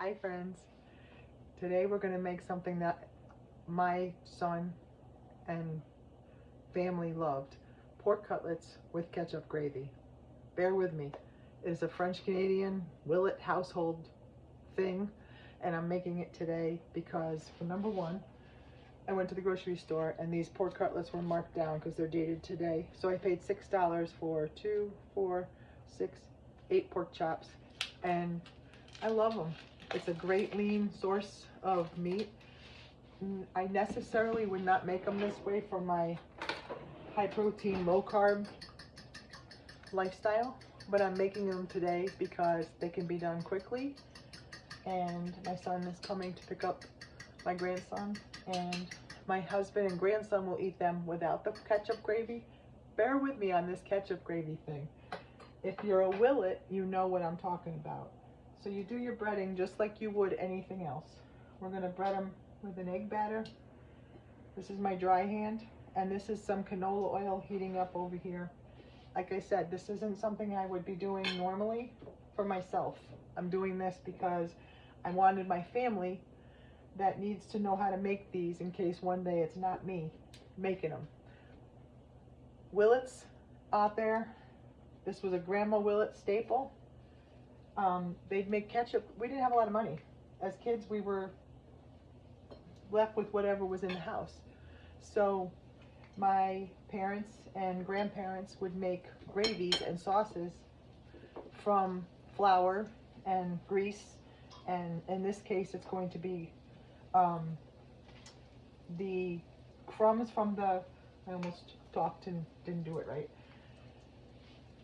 Hi friends. Today we're going to make something that my son and family loved. Pork cutlets with ketchup gravy. Bear with me. It is a French Canadian Willet household thing, and I'm making it today because, for number one, I went to the grocery store and these pork cutlets were marked down because they're dated today. So I paid $6 for 2, 4, 6, 8 pork chops, and I love them. It's a great lean source of meat. I necessarily would not make them this way for my high protein, low carb lifestyle, but I'm making them today because they can be done quickly. And my son is coming to pick up my grandson, and my husband and grandson will eat them without the ketchup gravy. Bear with me on this ketchup gravy thing. If you're a Willet, you know what I'm talking about. So you do your breading just like you would anything else. We're going to bread them with an egg batter. This is my dry hand, and this is some canola oil heating up over here. Like I said, this isn't something I would be doing normally for myself. I'm doing this because I wanted my family that needs to know how to make these in case one day it's not me making them. Willets out there, this was a Grandma Willet staple. They'd make ketchup. We didn't have a lot of money. As kids, we were left with whatever was in the house. So my parents and grandparents would make gravies and sauces from flour and grease, and in this case it's going to be the crumbs from the, I almost talked and didn't do it right.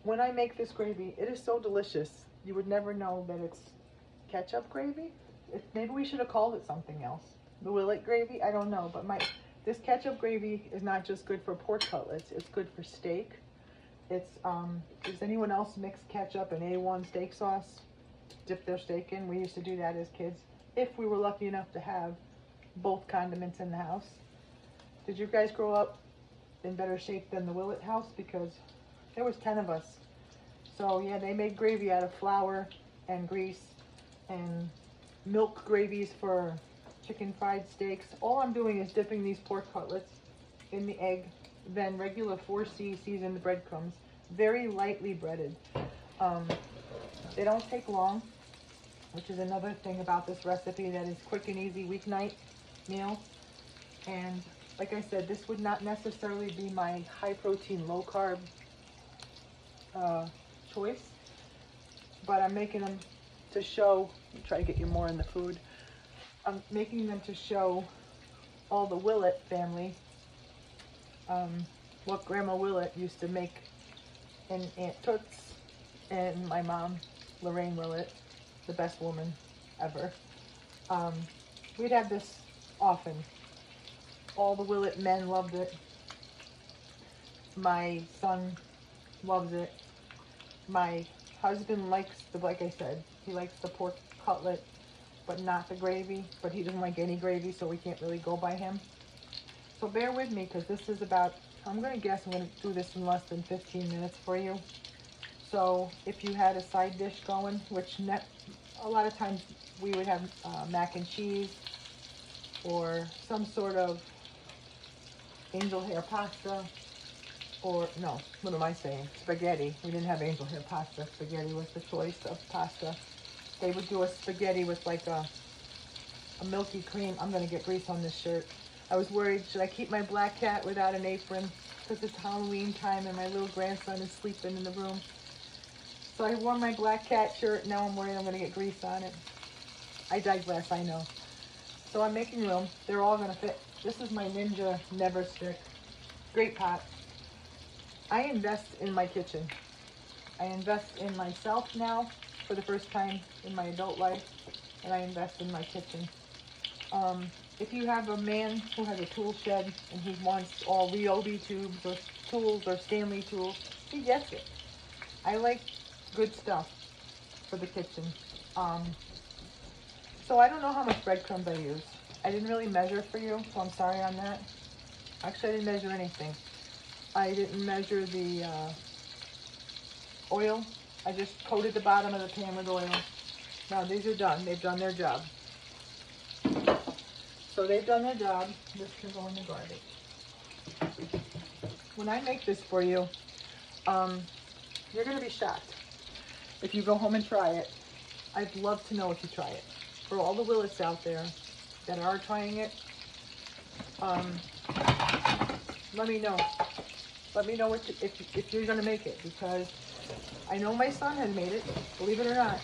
When I make this gravy, it is so delicious. You would never know that it's ketchup gravy. Maybe we should have called it something else. The Willet gravy, I don't know, but this ketchup gravy is not just good for pork cutlets, it's good for steak. It's, does anyone else mix ketchup and A1 steak sauce, dip their steak in? We used to do that as kids, if we were lucky enough to have both condiments in the house. Did you guys grow up in better shape than the Willet house? Because there was 10 of us. So yeah, they made gravy out of flour and grease and milk gravies for chicken fried steaks. All I'm doing is dipping these pork cutlets in the egg, then regular 4C seasoned breadcrumbs, very lightly breaded. They don't take long, which is another thing about this recipe that is quick and easy weeknight meal. And like I said, this would not necessarily be my high protein, low carb choice, but I'm making them to show, try to get you more in the food. I'm making them to show all the Willet family what Grandma Willet used to make, and Aunt Toots and my mom, Lorraine Willet, the best woman ever. We'd have this often. All the Willet men loved it. My son loves it. My husband likes like I said, he likes the pork cutlet, but not the gravy. But he doesn't like any gravy, so we can't really go by him. So bear with me, because this is about, I'm going to guess I'm going to do this in less than 15 minutes for you. So if you had a side dish going, which a lot of times we would have mac and cheese or some sort of angel hair pasta, or no, what am I saying? Spaghetti. We didn't have angel hair pasta. Spaghetti was the choice of pasta. They would do a spaghetti with like a milky cream. I'm going to get grease on this shirt. I was worried, should I keep my black cat without an apron? Because it's Halloween time and my little grandson is sleeping in the room. So I wore my black cat shirt. Now I'm worried I'm going to get grease on it. I digress, I know. So I'm making room. They're all going to fit. This is my Ninja Never Stick. Great pot. I invest in my kitchen. I invest in myself now for the first time in my adult life, and I invest in my kitchen. If you have a man who has a tool shed and he wants all Ryobi tubes or tools or Stanley tools, he gets it. I like good stuff for the kitchen. So I don't know how much breadcrumbs I use. I didn't really measure for you, so I'm sorry on that. Actually, I didn't measure anything. I didn't measure the oil. I just coated the bottom of the pan with oil. Now these are done. They've done their job. So they've done their job. This can go in the garbage. When I make this for you, you're going to be shocked. If you go home and try it, I'd love to know if you try it. For all the Willits out there that are trying it, let me know. Let me know if you're going to make it, because I know my son has made it, believe it or not.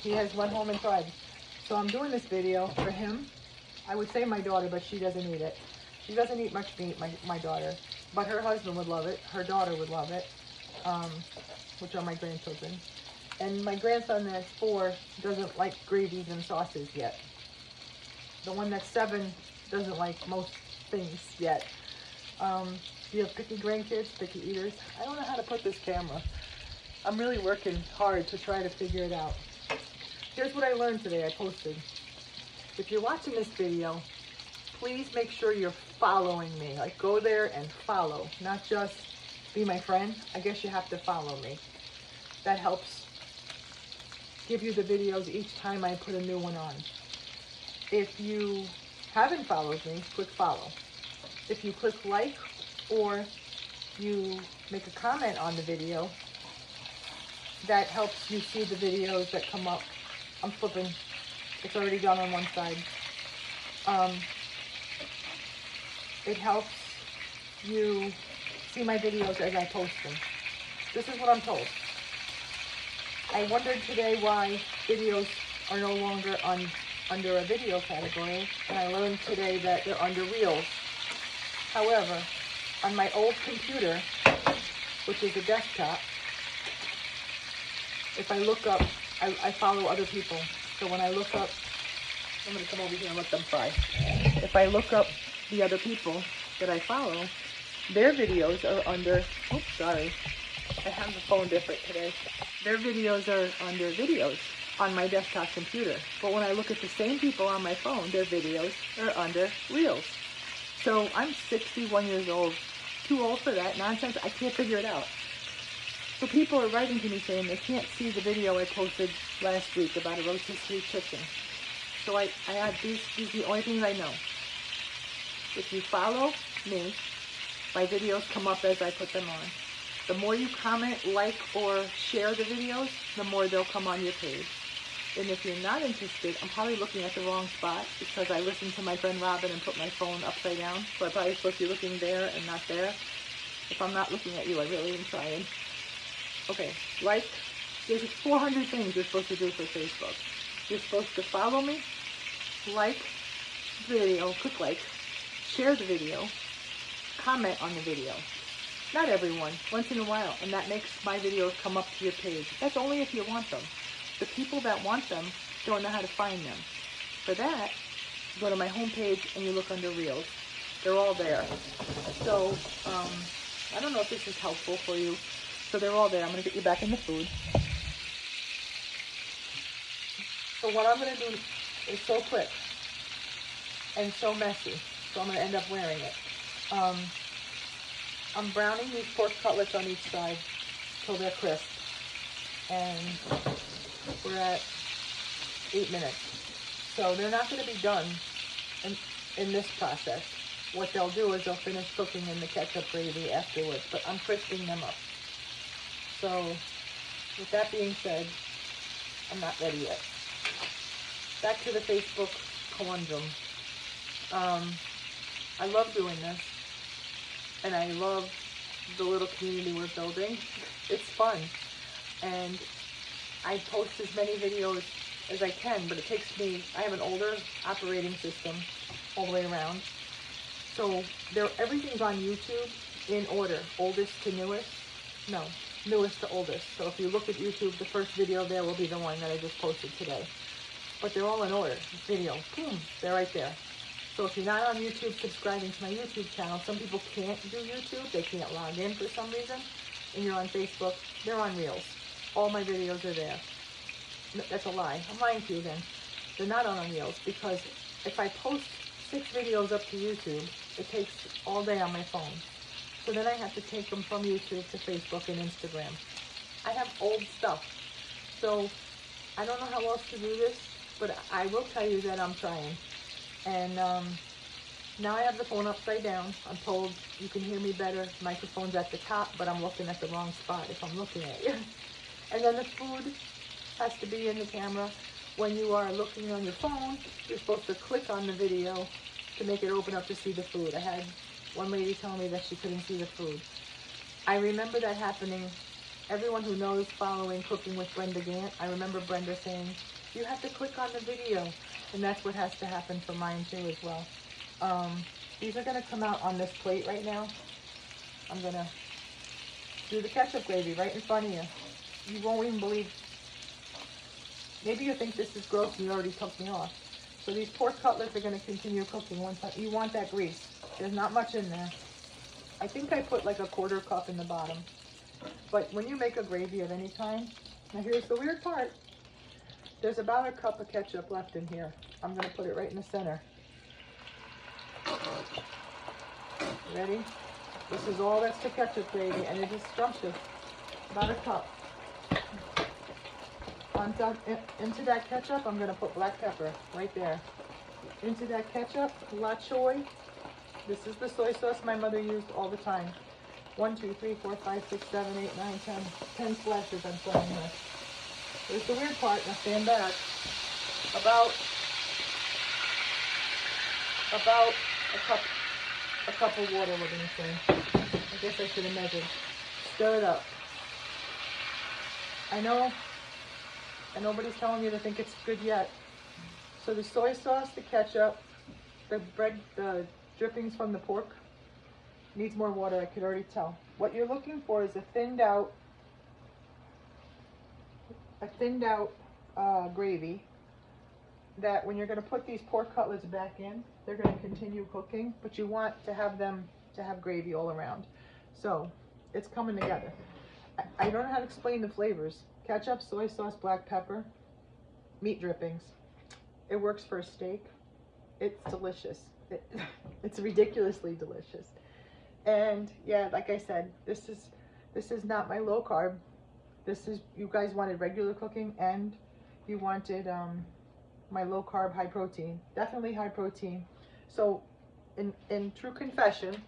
He has went home and tried. So I'm doing this video for him. I would say my daughter, but she doesn't eat it. She doesn't eat much meat, my daughter. But her husband would love it. Her daughter would love it, which are my grandchildren. And my grandson that's 4 doesn't like gravies and sauces yet. The one that's 7 doesn't like most things yet. You have picky grandkids, picky eaters. I don't know how to put this camera. I'm really working hard to try to figure it out. Here's what I learned today. I posted. If you're watching this video, please make sure you're following me. Like, go there and follow, not just be my friend. I guess you have to follow me. That helps give you the videos each time I put a new one on. If you haven't followed me, click follow. If you click like or you make a comment on the video, that helps you see the videos that come up. I'm flipping. It's already done on one side. It helps you see my videos as I post them. This is what I'm told. I wondered today why videos are no longer under a video category, and I learned today that they're under Reels. However, on my old computer, which is a desktop, if I look up, I follow other people. So when I look up, I'm going to come over here and let them fry. If I look up the other people that I follow, their videos are under, oops, sorry. I have the phone different today. Their videos are under videos on my desktop computer. But when I look at the same people on my phone, their videos are under Reels. So I'm 61 years old. Too old for that nonsense. I can't figure it out. So people are writing to me saying they can't see the video I posted last week about a rotisserie chicken. So I add these are the only things I know. If you follow me, my videos come up as I put them on. The more you comment, like, or share the videos, the more they'll come on your page. And if you're not interested, I'm probably looking at the wrong spot because I listened to my friend Robin and put my phone upside down. So I'm probably supposed to be looking there and not there. If I'm not looking at you, I really am trying. Okay, like, there's 400 things you're supposed to do for Facebook. You're supposed to follow me, like the video, click like, share the video, comment on the video. Not everyone, once in a while, and that makes my videos come up to your page. That's only if you want them. The people that want them don't know how to find them. For that, you go to my homepage and you look under Reels. They're all there. So, I don't know if this is helpful for you. So they're all there. I'm going to get you back in the food. So what I'm going to do is so quick and so messy. So I'm going to end up wearing it. I'm browning these pork cutlets on each side till they're crisp. And we're at 8 minutes. So they're not going to be done in this process. What they'll do is they'll finish cooking in the ketchup gravy afterwards. But I'm crisping them up. So, with that being said, I'm not ready yet. Back to the Facebook conundrum. I love doing this, and I love the little community we're building. It's fun, and I post as many videos as I can, but it takes me, I have an older operating system all the way around. So, everything's on YouTube in order, oldest to newest. No. Newest to oldest. So if you look at YouTube, the first video there will be the one that I just posted today. But they're all in order. Video, boom, they're right there. So if you're not on YouTube subscribing to my YouTube channel, some people can't do YouTube, they can't log in for some reason, and you're on Facebook, they're on Reels. All my videos are there. That's a lie. I'm lying to you then. They're not on Reels because if I post 6 videos up to YouTube, it takes all day on my phone. So then I have to take them from YouTube to Facebook and Instagram. I have old stuff. So I don't know how else to do this, but I will tell you that I'm trying. And now I have the phone upside down. I'm told you can hear me better. Microphone's at the top, but I'm looking at the wrong spot if I'm looking at you. And then the food has to be in the camera. When you are looking on your phone, you're supposed to click on the video to make it open up to see the food. I had one lady tell me that she couldn't see the food. I remember that happening. Everyone who knows following Cooking with Brenda Gant, I remember Brenda saying, you have to click on the video. And that's what has to happen for mine too as well. These are going to come out on this plate right now. I'm going to do the ketchup gravy right in front of you. You won't even believe. Maybe you think this is gross and you already took me off. So these pork cutlets are going to continue cooking once you want that grease. There's not much in there. I think I put like a 1/4 cup in the bottom. But when you make a gravy of any kind, now here's the weird part. There's about a cup of ketchup left in here. I'm going to put it right in the center. Ready? This is all that's to ketchup gravy, and it is scrumptious. About a cup. Into that ketchup, I'm going to put black pepper right there. Into that ketchup, la choy. This is the soy sauce my mother used all the time. 1, 2, 3, 4, 5, 6, 7, 8, 9, 10 splashes I'm throwing this. Here's the weird part. Now stand back. About a cup of water, we're going to say. I guess I should have measured. Stir it up. I know, and nobody's telling you to think it's good yet. So the soy sauce, the ketchup, the bread, the drippings from the pork needs more water, I could already tell. What you're looking for is a thinned out gravy that when you're going to put these pork cutlets back in, they're going to continue cooking, but you want to have them to have gravy all around. So it's coming together. I don't know how to explain the flavors. Ketchup, soy sauce, black pepper, meat drippings. It works for a steak. It's delicious. It's ridiculously delicious. And yeah, like I said, this is not my low carb. This is, you guys wanted regular cooking and you wanted my low carb, high protein. Definitely high protein. So in true confession,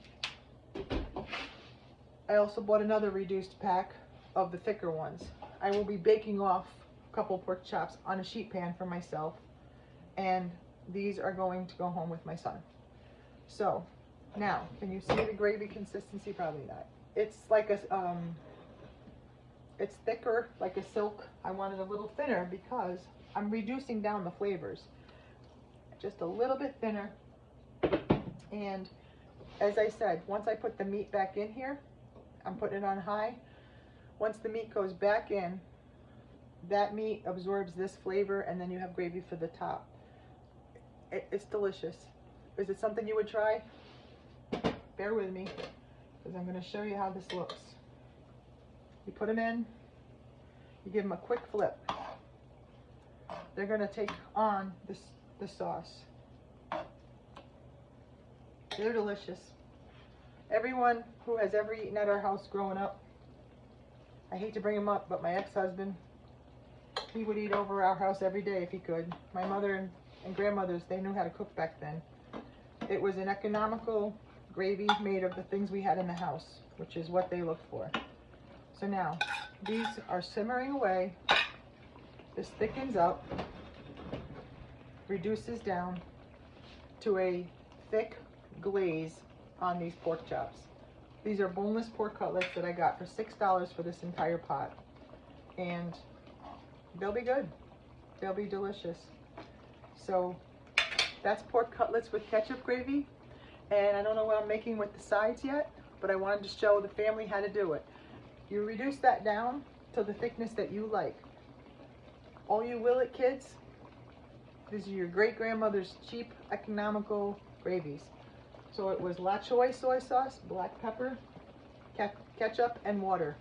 I also bought another reduced pack of the thicker ones. I will be baking off a couple pork chops on a sheet pan for myself, and these are going to go home with my son. So now, can you see the gravy consistency? Probably not. It's like a it's thicker, like a silk. I want it a little thinner because I'm reducing down the flavors. Just a little bit thinner. And as I said, once I put the meat back in here, I'm putting it on high. Once the meat goes back in, that meat absorbs this flavor, and then you have gravy for the top. It's delicious. Is it something you would try? Bear with me, because I'm going to show you how this looks. You put them in, you give them a quick flip. They're going to take on the sauce. They're delicious. Everyone who has ever eaten at our house growing up, I hate to bring him up, but my ex-husband, he would eat over our house every day if he could. My mother and grandmothers, they knew how to cook back then. It was an economical gravy made of the things we had in the house, which is what they looked for. So now, these are simmering away. This thickens up, reduces down to a thick glaze on these pork chops. These are boneless pork cutlets that I got for $6 for this entire pot. And they'll be good. They'll be delicious. So that's pork cutlets with ketchup gravy. And I don't know what I'm making with the sides yet, but I wanted to show the family how to do it. You reduce that down to the thickness that you like. All you Willet kids, these are your great-grandmother's cheap, economical gravies. So it was la choy soy sauce, black pepper, ketchup, and water.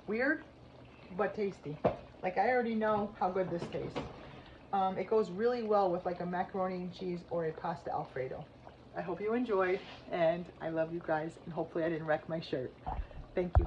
Weird, but tasty. Like, I already know how good this tastes. It goes really well with like a macaroni and cheese or a pasta alfredo. I hope you enjoyed, and I love you guys, and hopefully I didn't wreck my shirt. Thank you.